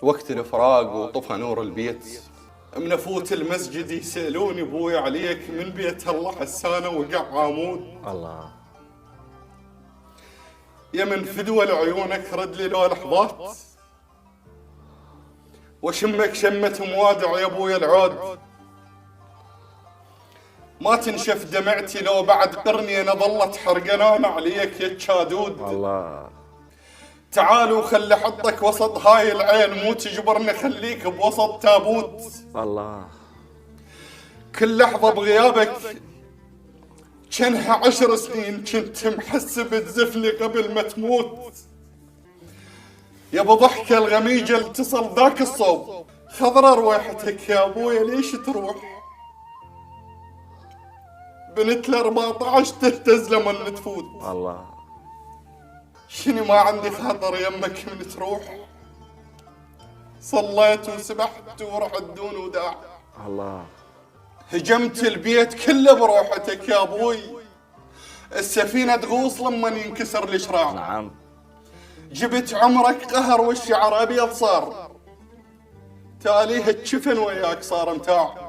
وقت الفراق وطفى نور البيت، من افوت المسجد يسألوني ابوي عليك، من بيت الله حسانه وقع عمود. الله. يا من فدوى لعيونك رد لي لو لحظات، وشمك شمة موادع يا ابوي العود. ما تنشف دمعتي لو بعد قرني انا ظلت حرقنان عليك يا تشادود. الله. تعالوا خلي حطك وسط هاي العين، مو تجبرني خليك بوسط تابوت. الله. كل لحظة بغيابك كانها 10 سنين، كنت محسب تزفني قبل ما تموت. يا بضحكة الغميجة اتصل ذاك الصوب، خضرة رويحتك يا ابويا ليش تروح؟ بنت 14 تهتز لما تفوت. الله. شني ما عندي خاطر يمك من تروح، صليت وسبحت ورحت دون وداع. الله. هجمت البيت كله بروحتك يا ابوي، السفينة تغوص لما ينكسر الشراع. نعم. جبت عمرك قهر والشعر ابيض صار، تاليه الجفن وياك صار متاع.